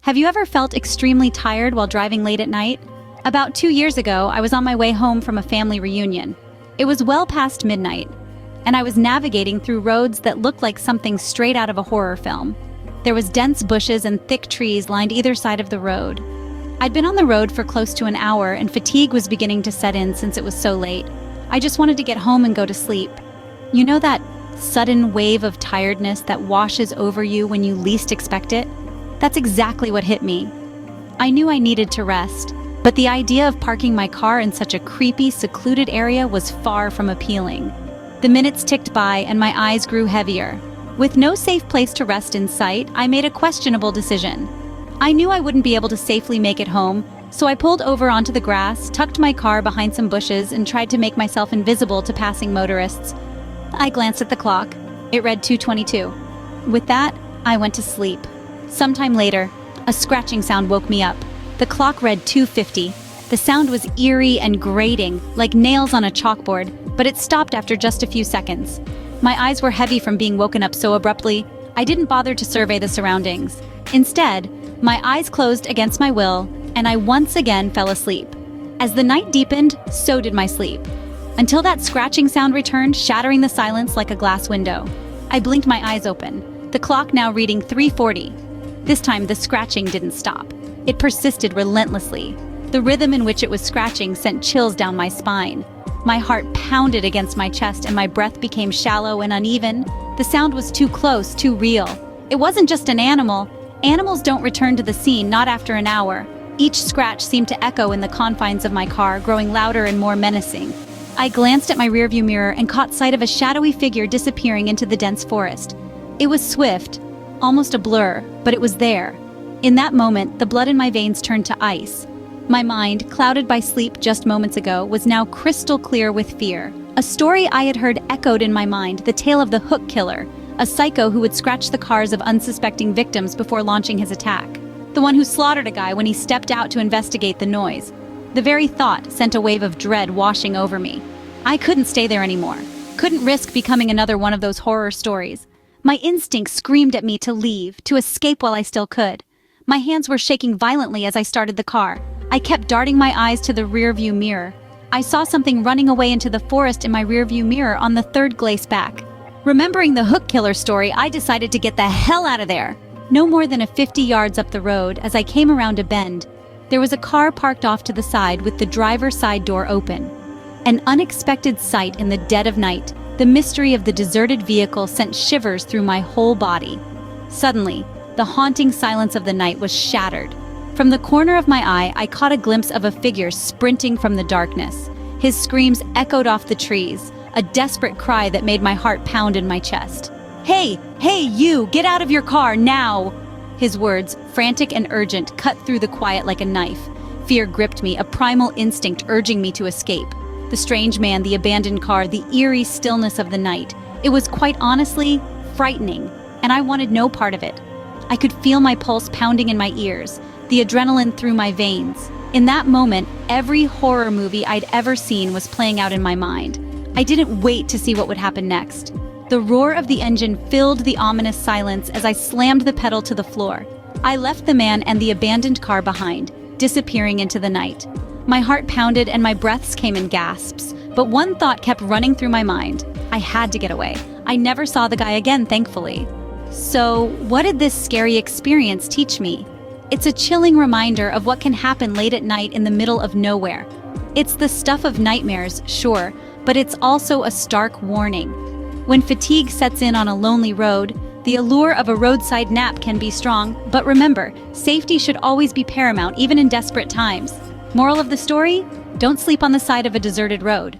Have you ever felt extremely tired while driving late at night? About 2 years ago, I was on my way home from a family reunion. It was well past midnight, and I was navigating through roads that looked like something straight out of a horror film. There was dense bushes and thick trees lined either side of the road. I'd been on the road for close to an hour, and fatigue was beginning to set in since it was so late. I just wanted to get home and go to sleep. You know that sudden wave of tiredness that washes over you when you least expect it? That's exactly what hit me. I knew I needed to rest, but the idea of parking my car in such a creepy, secluded area was far from appealing. The minutes ticked by and my eyes grew heavier. With no safe place to rest in sight, I made a questionable decision. I knew I wouldn't be able to safely make it home, so I pulled over onto the grass, tucked my car behind some bushes, and tried to make myself invisible to passing motorists. I glanced at the clock. It read 2:22. With that, I went to sleep. Sometime later, a scratching sound woke me up. The clock read 2:50. The sound was eerie and grating, like nails on a chalkboard, but it stopped after just a few seconds. My eyes were heavy from being woken up so abruptly. I didn't bother to survey the surroundings. Instead, my eyes closed against my will, and I once again fell asleep. As the night deepened, so did my sleep, until that scratching sound returned, shattering the silence like a glass window. I blinked my eyes open, the clock now reading 3:40. This time, the scratching didn't stop. It persisted relentlessly. The rhythm in which it was scratching sent chills down my spine. My heart pounded against my chest and my breath became shallow and uneven. The sound was too close, too real. It wasn't just an animal. Animals don't return to the scene, not after an hour. Each scratch seemed to echo in the confines of my car, growing louder and more menacing. I glanced at my rearview mirror and caught sight of a shadowy figure disappearing into the dense forest. It was swift, almost a blur, but it was there. In that moment, the blood in my veins turned to ice. My mind, clouded by sleep just moments ago, was now crystal clear with fear. A story I had heard echoed in my mind, the tale of the hook killer, a psycho who would scratch the cars of unsuspecting victims before launching his attack. The one who slaughtered a guy when he stepped out to investigate the noise. The very thought sent a wave of dread washing over me. I couldn't stay there anymore. Couldn't risk becoming another one of those horror stories. My instincts screamed at me to leave, to escape while I still could. My hands were shaking violently as I started the car. I kept darting my eyes to the rearview mirror. I saw something running away into the forest in my rearview mirror on the third glace back. Remembering the hook killer story, I decided to get the hell out of there. No more than 50 yards up the road, as I came around a bend, there was a car parked off to the side with the driver's side door open. An unexpected sight in the dead of night. The mystery of the deserted vehicle sent shivers through my whole body. Suddenly, the haunting silence of the night was shattered. From the corner of my eye, I caught a glimpse of a figure sprinting from the darkness. His screams echoed off the trees, a desperate cry that made my heart pound in my chest. "Hey, you, get out of your car, now!" His words, frantic and urgent, cut through the quiet like a knife. Fear gripped me, a primal instinct urging me to escape. The strange man, the abandoned car, the eerie stillness of the night. It was quite honestly frightening, and I wanted no part of it. I could feel my pulse pounding in my ears, the adrenaline through my veins. In that moment, every horror movie I'd ever seen was playing out in my mind. I didn't wait to see what would happen next. The roar of the engine filled the ominous silence as I slammed the pedal to the floor. I left the man and the abandoned car behind, disappearing into the night. My heart pounded and my breaths came in gasps, but one thought kept running through my mind. I had to get away. I never saw the guy again, thankfully. So, what did this scary experience teach me? It's a chilling reminder of what can happen late at night in the middle of nowhere. It's the stuff of nightmares, sure, but it's also a stark warning. When fatigue sets in on a lonely road, the allure of a roadside nap can be strong, but remember, safety should always be paramount, even in desperate times. Moral of the story? Don't sleep on the side of a deserted road.